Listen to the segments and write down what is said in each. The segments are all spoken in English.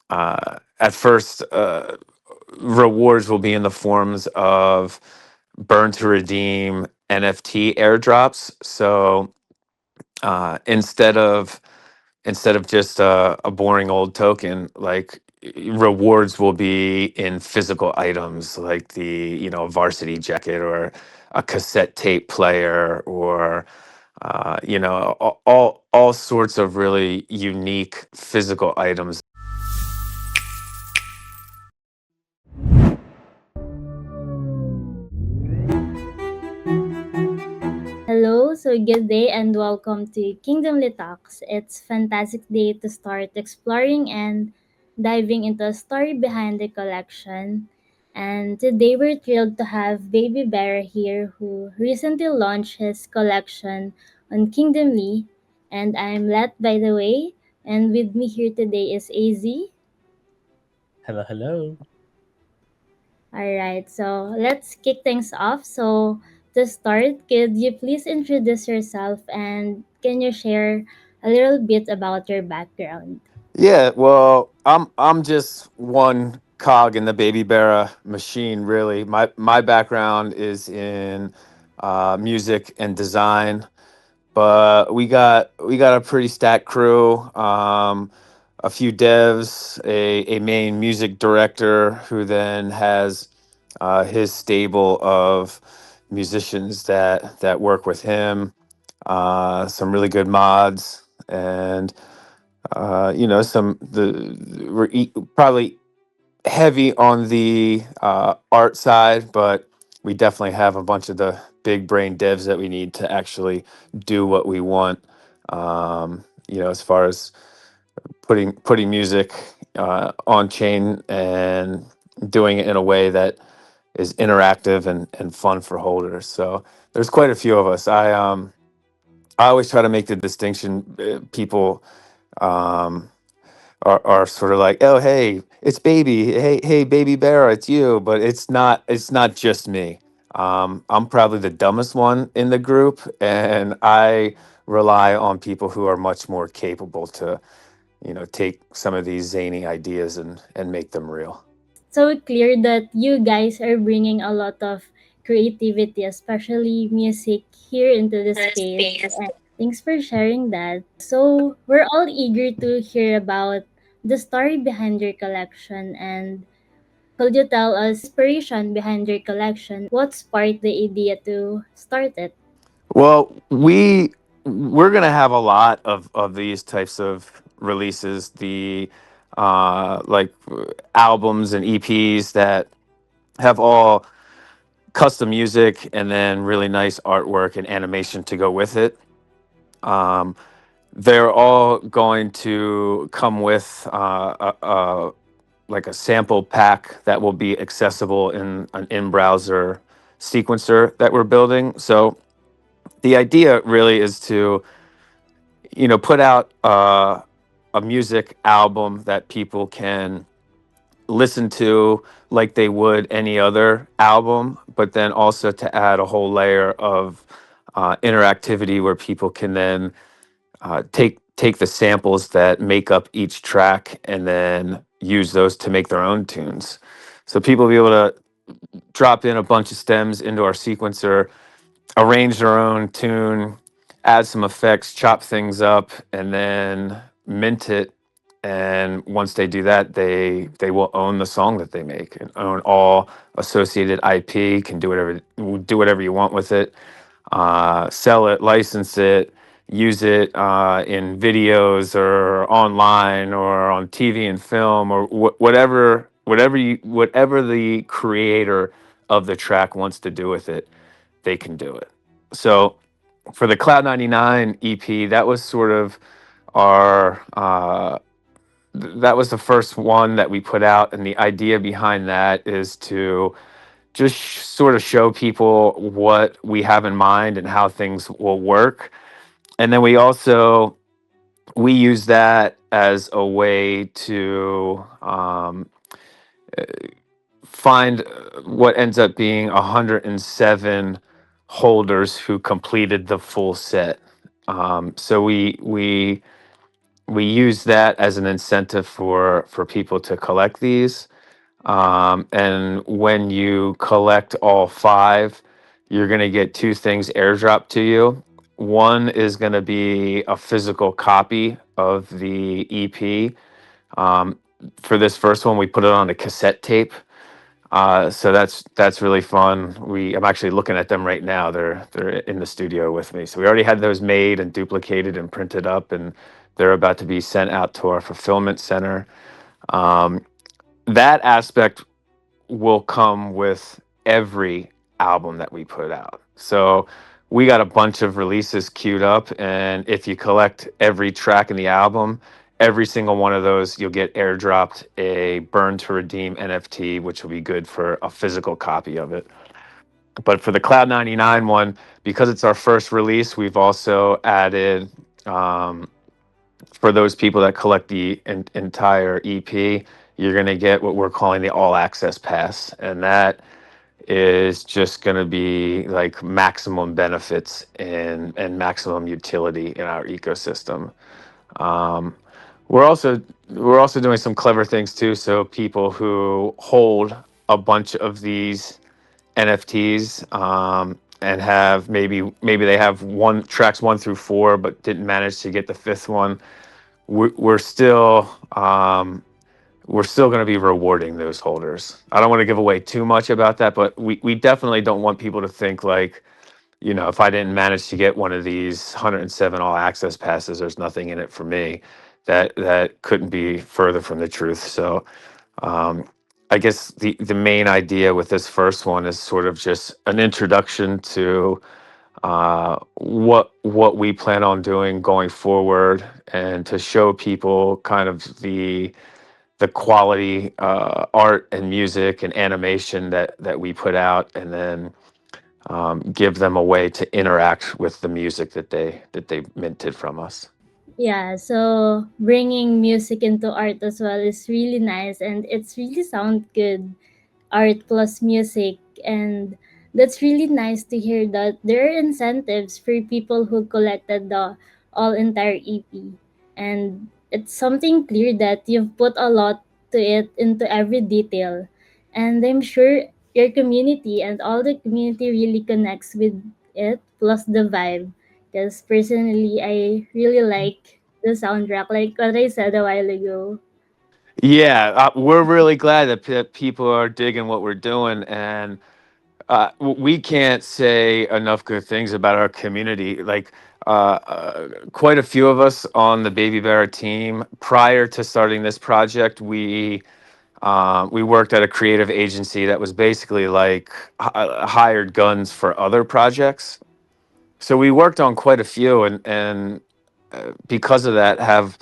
At first, rewards will be in the forms of burn to redeem NFT airdrops. So instead of just a boring old token, like rewards will be in physical items, like the varsity jacket or a cassette tape player or all sorts of really unique physical items. Hello, so good day and welcome to Kingdomly Talks. It's fantastic day to start exploring and diving into a story behind the collection. And today we're thrilled to have Babybera here who recently launched his collection on Kingdomly. And I'm Let by the way, and with me here today is AZ. Hello, hello. All right, so let's kick things off. So, to start, could you please introduce yourself and can you share a little bit about your background? Yeah, well, I'm just one cog in the Babybera machine, really. My background is in music and design, but we got a pretty stacked crew. A few devs, a main music director who then has his stable of musicians that work with him. Some really good mods and some probably heavy on the art side, but we definitely have a bunch of the big brain devs that we need to actually do what we want. As far as putting music on chain and doing it in a way that is interactive and fun for holders. So there's quite a few of us. I always try to make the distinction. People um, are sort of like, oh hey, it's baby, hey baby bear, it's you, but it's not just me. I'm probably the dumbest one in the group, and I rely on people who are much more capable to take some of these zany ideas and make them real. So clear that you guys are bringing a lot of creativity, especially music, here into the space. And thanks for sharing that. So, we're all eager to hear about the story behind your collection and could you tell us inspiration behind your collection? What sparked the idea to start it? Well, we're gonna have a lot of these types of releases. The albums and EPs that have all custom music and then really nice artwork and animation to go with it. Um, they're all going to come with like a sample pack that will be accessible in an in-browser sequencer that we're building. So the idea really is to put out a music album that people can listen to like they would any other album, but then also to add a whole layer of interactivity where people can then take the samples that make up each track and then use those to make their own tunes. So people will be able to drop in a bunch of stems into our sequencer, arrange their own tune, add some effects, chop things up, and then mint it. And once they do that, they will own the song that they make and own all associated IP. Can do whatever you want with it. Sell it, license it, use it in videos or online or on TV and film or whatever the creator of the track wants to do with it, they can do it. So for the Cloud 99 EP, that was sort of our that was the first one that we put out, and the idea behind that is to just sort of show people what we have in mind and how things will work. And then we use that as a way to find what ends up being 107 holders who completed the full set. So we we use that as an incentive for people to collect these. And when you collect all five, you're going to get two things airdropped to you. One is going to be a physical copy of the EP. Um, for this first one, we put it on a cassette tape. So that's really fun. I'm actually looking at them right now. They're in the studio with me. So we already had those made and duplicated and printed up, and they're about to be sent out to our fulfillment center. Um, that aspect will come with every album that we put out. So we got a bunch of releases queued up, and if you collect every track in the album, every single one of those, you'll get airdropped a Burn to Redeem NFT, which will be good for a physical copy of it. But for the Cloud 99 one, because it's our first release, we've also added um, for those people that collect the entire EP, you're going to get what we're calling the all access pass. And that is just going to be like maximum benefits and maximum utility in our ecosystem. Um, we're also doing some clever things too. So people who hold a bunch of these NFTs and have maybe they have one tracks 1 through 4, but didn't manage to get the fifth one. We're still we're still going to be rewarding those holders. I don't want to give away too much about that, but we definitely don't want people to think like, if I didn't manage to get one of these 107 all access passes, there's nothing in it for me. That couldn't be further from the truth. So um, I guess the main idea with this first one is sort of just an introduction to what we plan on doing going forward, and to show people kind of the quality art and music and animation that we put out, and then give them a way to interact with the music that they minted from us. Yeah, so bringing music into art as well is really nice, and it's really sound good. Art plus music, and that's really nice to hear that there are incentives for people who collected the all entire EP, and it's something clear that you've put a lot to it into every detail, and I'm sure your community and all the community really connects with it, plus the vibe, because personally I really like the soundtrack, like what I said a while ago. Yeah, we're really glad that people are digging what we're doing, and we can't say enough good things about our community. Like, quite a few of us on the Babybera team, prior to starting this project, we worked at a creative agency that was basically like hired guns for other projects. So we worked on quite a few, and because of that, have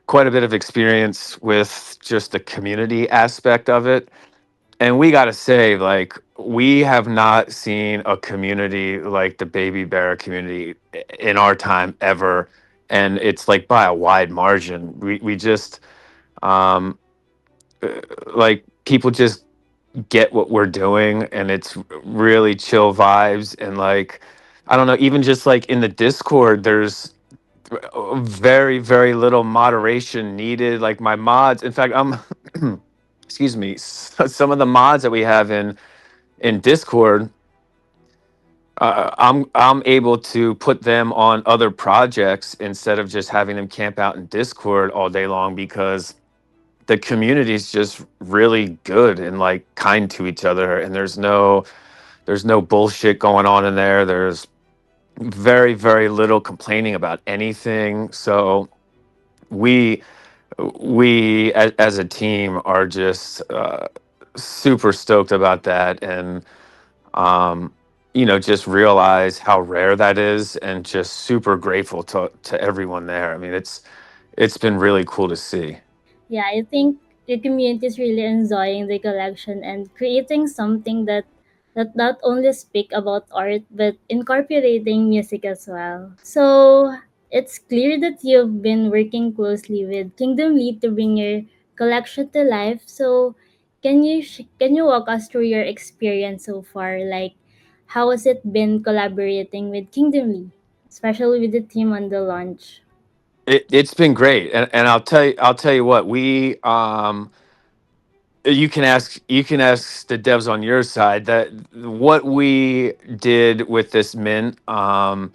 quite a bit of experience with just the community aspect of it. And we got to say, like, we have not seen a community like the Baby Bear community in our time ever. And it's like by a wide margin. We just, um, like, people just get what we're doing, and it's really chill vibes. And, like, I don't know, even just like in the Discord, there's very, very little moderation needed. Like, my mods, in fact, I'm, excuse me, some of the mods that we have in Discord, I'm able to put them on other projects instead of just having them camp out in Discord all day long, because the community is just really good and like kind to each other, and there's no bullshit going on in there. There's very, very little complaining about anything. So we as a team are just super stoked about that, and um, just realize how rare that is, and just super grateful to everyone there. I mean, it's been really cool to see. Yeah, I think the community is really enjoying the collection and creating something that not only speak about art but incorporating music as well. So it's clear that you've been working closely with Kingdom Lead to bring your collection to life. So can you walk us through your experience so far? Like, how has it been collaborating with Kingdom Lead, especially with the team on the launch? It's been great, and I'll tell you what you can ask the devs on your side that what we did with this mint, and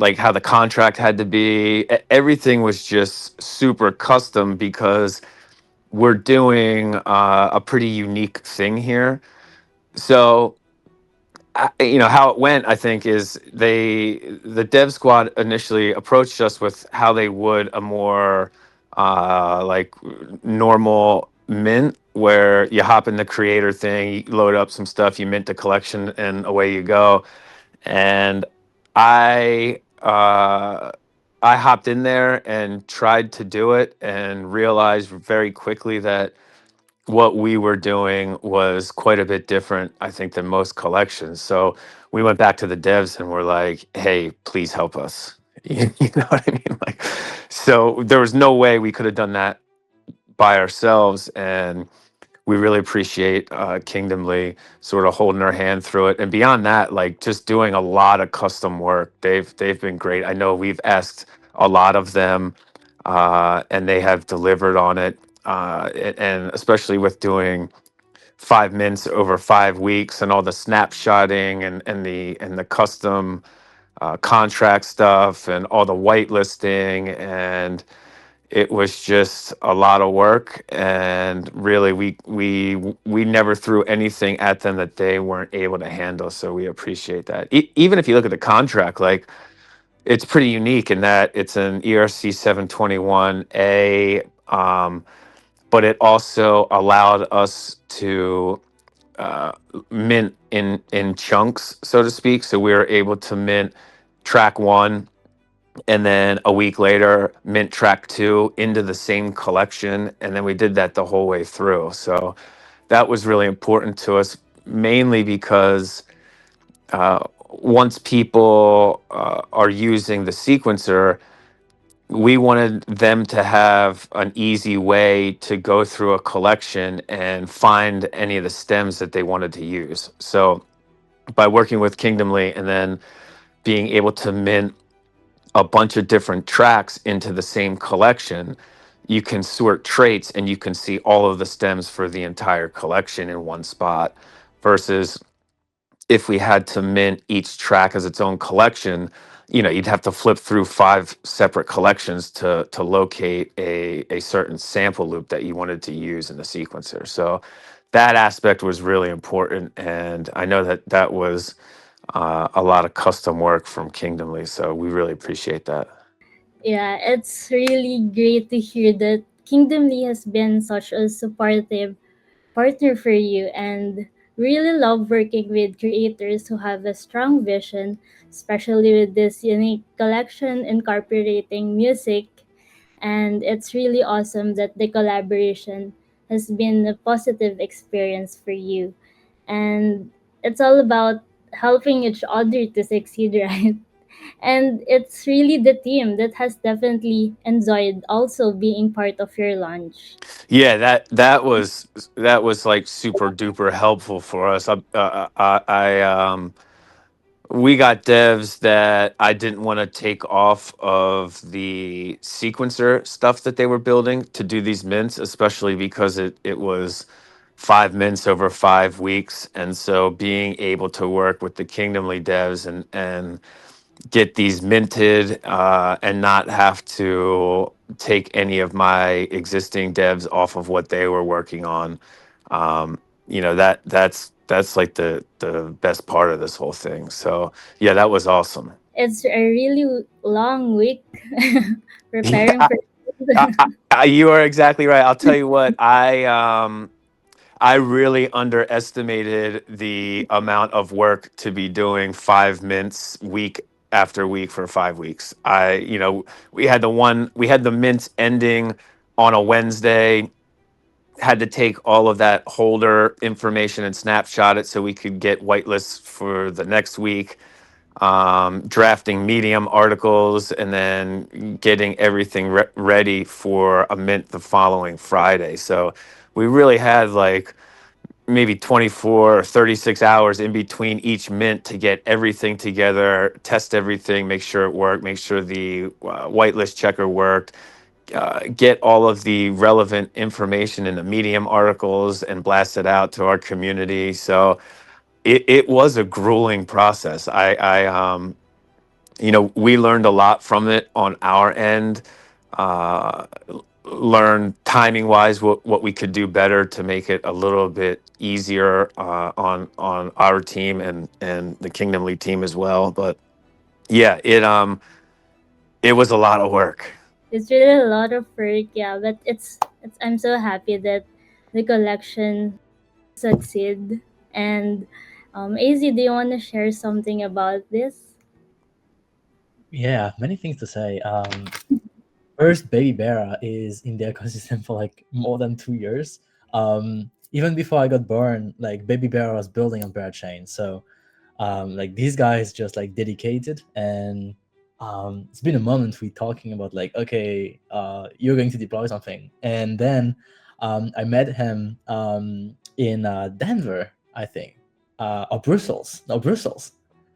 like how the contract had to be, everything was just super custom because we're doing a pretty unique thing here. So how it went, I think, is the dev squad initially approached us with how they would a more like normal mint, where you hop in the creator thing, you load up some stuff, you mint the collection, and away you go. And I hopped in there and tried to do it, and realized very quickly that what we were doing was quite a bit different, I think, than most collections. So we went back to the devs and were like, "Hey, please help us." You know what I mean? Like, so there was no way we could have done that by ourselves, and we really appreciate Kingdomly sort of holding our hand through it. And beyond that, like just doing a lot of custom work. They've been great. I know we've asked a lot of them, and they have delivered on it. And especially with doing 5 minutes over 5 weeks and all the snapshotting and the custom contract stuff and all the whitelisting, and it was just a lot of work. And really, we never threw anything at them that they weren't able to handle, so we appreciate that. Even if you look at the contract, like, it's pretty unique in that it's an ERC 721A, but it also allowed us to uh, mint in chunks, so to speak. So we were able to mint track one, and then a week later mint track two into the same collection, and then we did that the whole way through. So that was really important to us, mainly because once people are using the sequencer, we wanted them to have an easy way to go through a collection and find any of the stems that they wanted to use. So by working with Kingdomly and then being able to mint a bunch of different tracks into the same collection, you can sort traits and you can see all of the stems for the entire collection in one spot, versus if we had to mint each track as its own collection, you'd have to flip through five separate collections to locate a certain sample loop that you wanted to use in the sequencer. So that aspect was really important, and I know that that was a lot of custom work from Kingdomly, so we really appreciate that. Yeah, it's really great to hear that Kingdom Lee has been such a supportive partner for you, and really love working with creators who have a strong vision, especially with this unique collection incorporating music. And it's really awesome that the collaboration has been a positive experience for you. And it's all about helping each other to succeed, right? And it's really the team that has definitely enjoyed also being part of your launch. Yeah, that was like super duper helpful for us. We got devs that I didn't want to take off of the sequencer stuff that they were building to do these mints, especially because it was 5 minutes over 5 weeks. And so being able to work with the Kingdomly devs and get these minted, and not have to take any of my existing devs off of what they were working on. That's like the best part of this whole thing. So yeah, that was awesome. It's a really long week preparing Yeah, for you are exactly right. I'll tell you what, I really underestimated the amount of work to be doing 5 mints week after week for 5 weeks. We had the mints ending on a Wednesday, had to take all of that holder information and snapshot it so we could get whitelists for the next week, drafting medium articles, and then getting everything ready for a mint the following Friday. So we really had like maybe 24 or 36 hours in between each mint to get everything together, test everything, make sure it worked, make sure the whitelist checker worked, get all of the relevant information in the Medium articles and blast it out to our community. So it was a grueling process. We learned a lot from it on our end. Learn timing wise what we could do better to make it a little bit easier on our team and the Kingdom League team as well. But yeah, it was a lot of work. It's really a lot of work, yeah, but it's I'm so happy that the collection succeed. And Az, do you want to share something about this? Yeah, many things to say. First, Babybera is in the ecosystem for like more than 2 years. Even before I got born, like Babybera was building on Parachain. So like these guys just like dedicated, and it's been a moment we talking about like, okay, you're going to deploy something, and then I met him in Denver, I think, or Brussels, no, Brussels.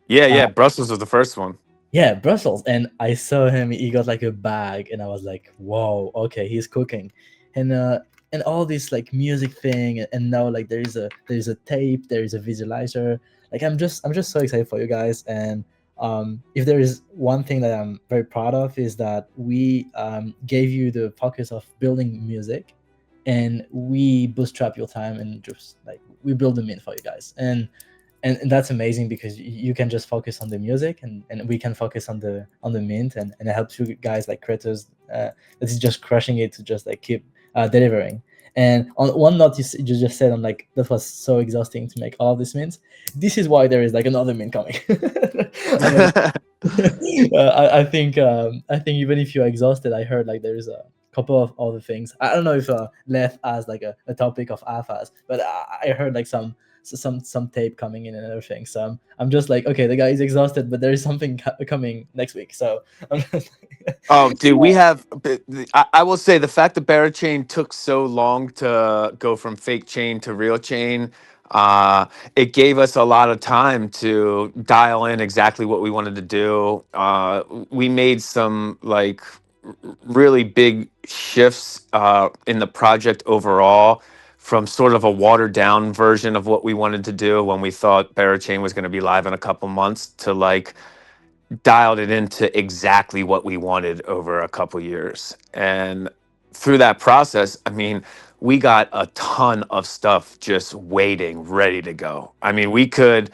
Yeah, uh, yeah. Brussels was the first one. yeah, Brussels. And I saw him, he got like a bag, and I was like, whoa, okay, he's cooking. And all this like music thing, and now like there's a tape, there is a visualizer. Like I'm just so excited for you guys. And if there is one thing that I'm very proud of, is that we gave you the focus of building music, and we bootstrap your time, and just like we build them in for you guys. And that's amazing because you can just focus on the music, and we can focus on the mint, and it helps you guys like creators that is just crushing it to just like keep delivering. And on one note, you just said, I'm like, that was so exhausting to make all of these mints. This is why there is like another mint coming. I'm like, I think even if you're exhausted, I heard like there's a couple of other things. I don't know if Left as like a topic of alphas, but I heard like some tape coming in and everything. So I'm just like, okay, the guy is exhausted, but there is something coming next week. So I'm just Oh, dude, we have. I will say the fact that Barachain took so long to go from fake chain to real chain, it gave us a lot of time to dial in exactly what we wanted to do. We made some like really big shifts in the project overall, from sort of a watered down version of what we wanted to do when we thought Barachain was going to be live in a couple months, to like dialed it into exactly what we wanted over a couple years. And through that process, I mean, we got a ton of stuff just waiting, ready to go. I mean, we could,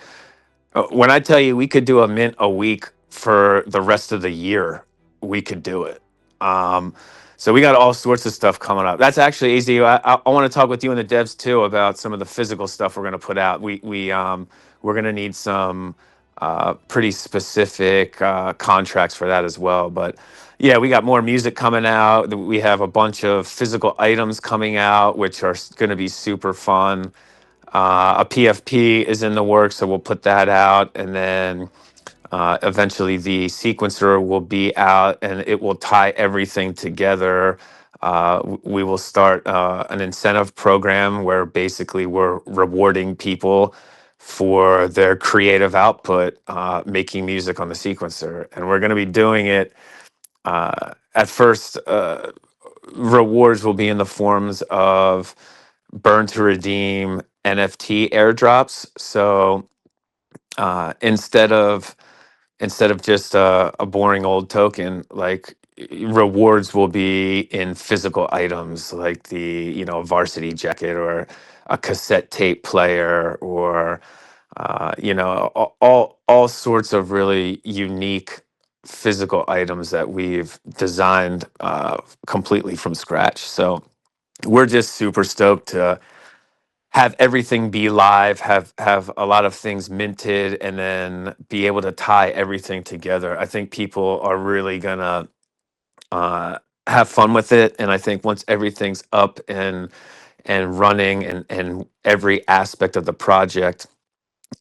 when I tell you we could do a mint a week for the rest of the year, we could do it. Um, so we got all sorts of stuff coming up. That's actually easy. I want to talk with you and the devs too about some of the physical stuff we're going to put out. We're going to need some pretty specific contracts for that as well. But yeah, we got more music coming out. We have a bunch of physical items coming out, which are going to be super fun. A PFP is in the works, so we'll put that out, and then eventually the sequencer will be out, and it will tie everything together. We will start an incentive program where basically we're rewarding people for their creative output, making music on the sequencer, and we're going to be doing it. At first, rewards will be in the forms of burn to redeem NFT airdrops. So instead of just a boring old token, like rewards will be in physical items, like the varsity jacket or a cassette tape player, or all sorts of really unique physical items that we've designed completely from scratch. So we're just super stoked to have everything be live, have a lot of things minted, and then be able to tie everything together. I think people are really gonna have fun with it, and I think once everything's up and running, and every aspect of the project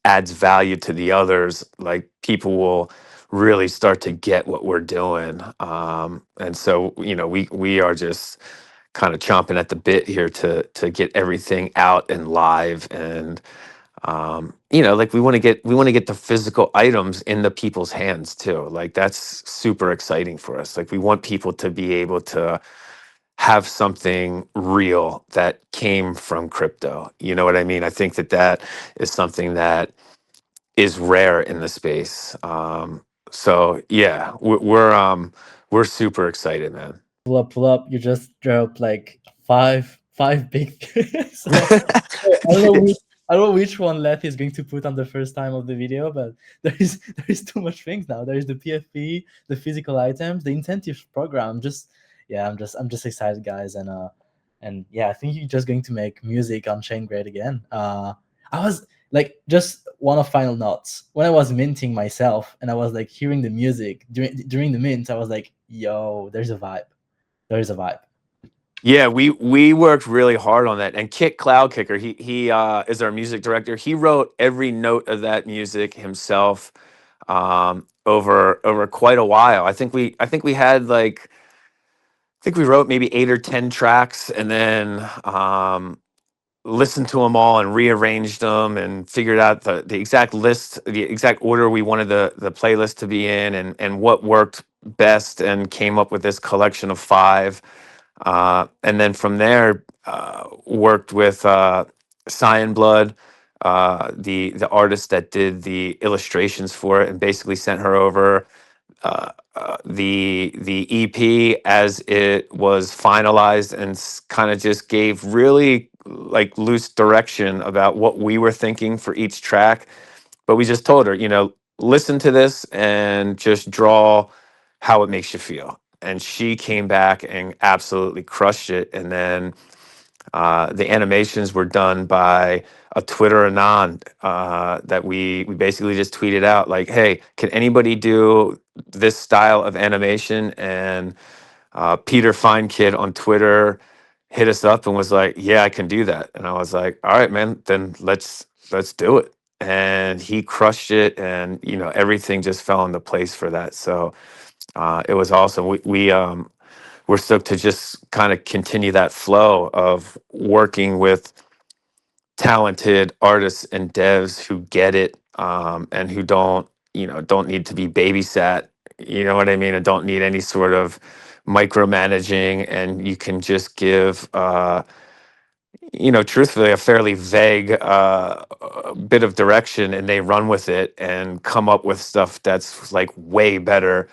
adds value to the others, like people will really start to get what we're doing. And so we are just kind of chomping at the bit here to get everything out and live. And like we want to get the physical items in the people's hands too. Like that's super exciting for us. Like we want people to be able to have something real that came from crypto. You know what I mean? I think that is something that is rare in the space. So yeah, we're super excited, man. Pull up. You just dropped like five big things. So I don't know which one Leth is going to put on the first time of the video, but there is too much things now. There is the PFP, the physical items, the incentive program. Just yeah, I'm just excited, guys, and yeah, I think you're just going to make music on chain great again. I was like, just one of final notes when I was minting myself, and I was like hearing the music during the mint. I was like, yo, there's a vibe. There is a vibe. Yeah, we worked really hard on that. And Kit Cloud Kicker, he is our music director. He wrote every note of that music himself over quite a while. I think we had like I think we wrote maybe 8 or 10 tracks, and then listened to them all and rearranged them and figured out the exact list, the exact order we wanted the playlist to be in, and what worked best, and came up with this collection of five. And then from there, worked with Cyan Blood, the artist that did the illustrations for it, and basically sent her over the EP as it was finalized, and kind of just gave really like loose direction about what we were thinking for each track. But we just told her, listen to this and just draw how it makes you feel. And she came back and absolutely crushed it. And then the animations were done by a Twitter anon that we basically just tweeted out like, "Hey, can anybody do this style of animation?" And Peter Fine on Twitter hit us up and was like, "Yeah, I can do that." And I was like, "All right, man, then let's do it." And he crushed it, and everything just fell into place for that. So it was awesome. We're stoked to just kind of continue that flow of working with talented artists and devs who get it, and who don't need to be babysat. You know what I mean? And don't need any sort of micromanaging, and you can just give truthfully, a fairly vague bit of direction, and they run with it and come up with stuff that's like way better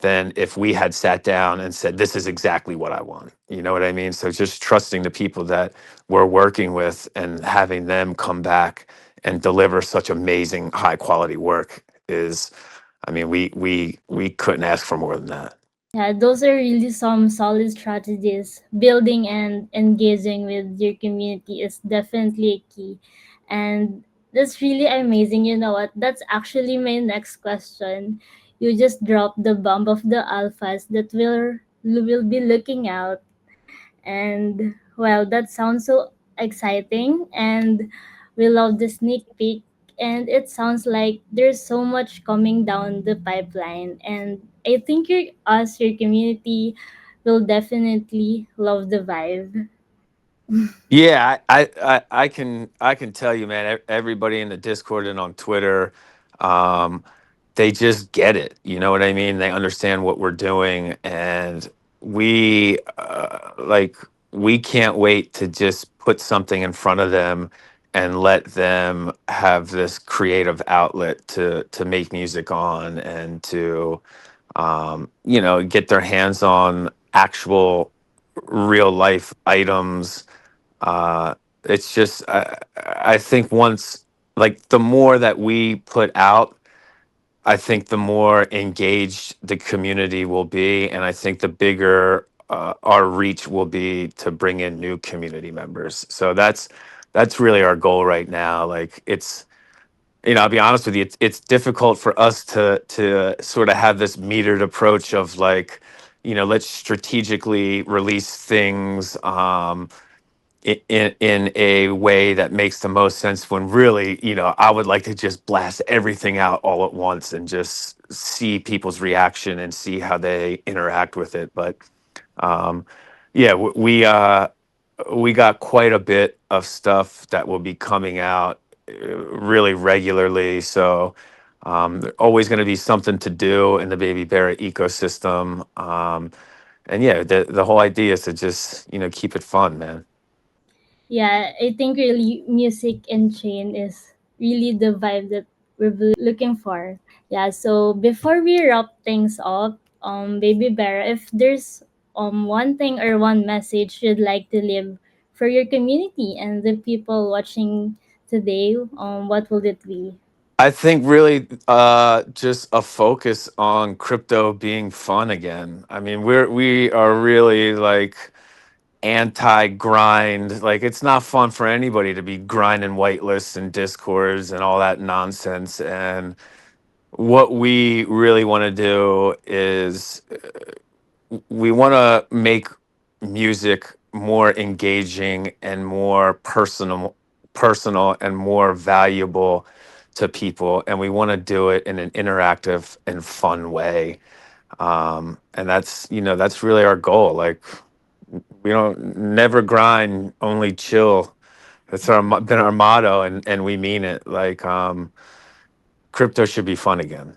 than if we had sat down and said, "This is exactly what I want." You know what I mean? So just trusting the people that we're working with and having them come back and deliver such amazing, high quality work is, I mean, we couldn't ask for more than that. Yeah, those are really some solid strategies. Building and engaging with your community is definitely a key. And that's really amazing. You know what? That's actually my next question. You just dropped the bomb of the alphas that will be looking out. And well, that sounds so exciting, and we love the sneak peek. And it sounds like there's so much coming down the pipeline. And I think your community will definitely love the vibe. Yeah, I can tell you, man. Everybody in the Discord and on Twitter, um, they just get it. You know what I mean? They understand what we're doing, and we can't wait to just put something in front of them and let them have this creative outlet to make music on, and to get their hands on actual real life items. It's just I think once, like, the more that we put out, I think the more engaged the community will be, and I think the bigger our reach will be to bring in new community members. So that's really our goal right now. Like, I'll be honest with you, it's difficult for us to sort of have this metered approach of, like, let's strategically release things in a way that makes the most sense, when really, I would like to just blast everything out all at once and just see people's reaction and see how they interact with it. But um Yeah, we got quite a bit of stuff that will be coming out really regularly. So there's always going to be something to do in the Baby Bear ecosystem. And yeah, the whole idea is to just keep it fun, man. Yeah, I think really music and chain is really the vibe that we're looking for. Yeah, so before we wrap things up, Baby Bear, if there's one thing or one message you'd like to leave for your community and the people watching today, what will it be? I think really just a focus on crypto being fun again. I mean, we are really like anti grind. Like it's not fun for anybody to be grinding whitelists and discords and all that nonsense. And what we really want to do is we want to make music more engaging and more personal and more valuable to people, and we want to do it in an interactive and fun way. And that's really our goal. Like we don't never grind, only chill. That's been our motto, and we mean it. Like crypto should be fun again.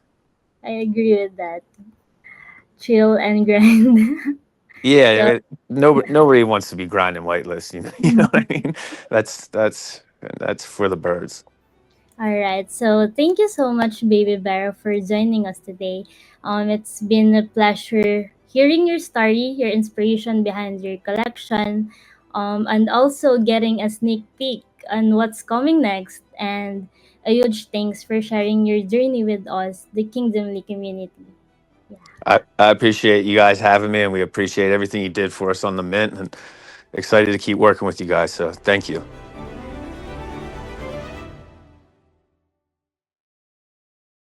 I agree with that. Chill and grind. Yeah, So nobody wants to be grinding whitelist. You know what I mean. That's for the birds. all right. So thank you so much, Baby Bear, for joining us today. It's been a pleasure hearing your story, your inspiration behind your collection, and also getting a sneak peek on what's coming next. And a huge thanks for sharing your journey with us, the Kingdomly community. Yeah. I appreciate you guys having me, and we appreciate everything you did for us on the mint, and excited to keep working with you guys. So thank you.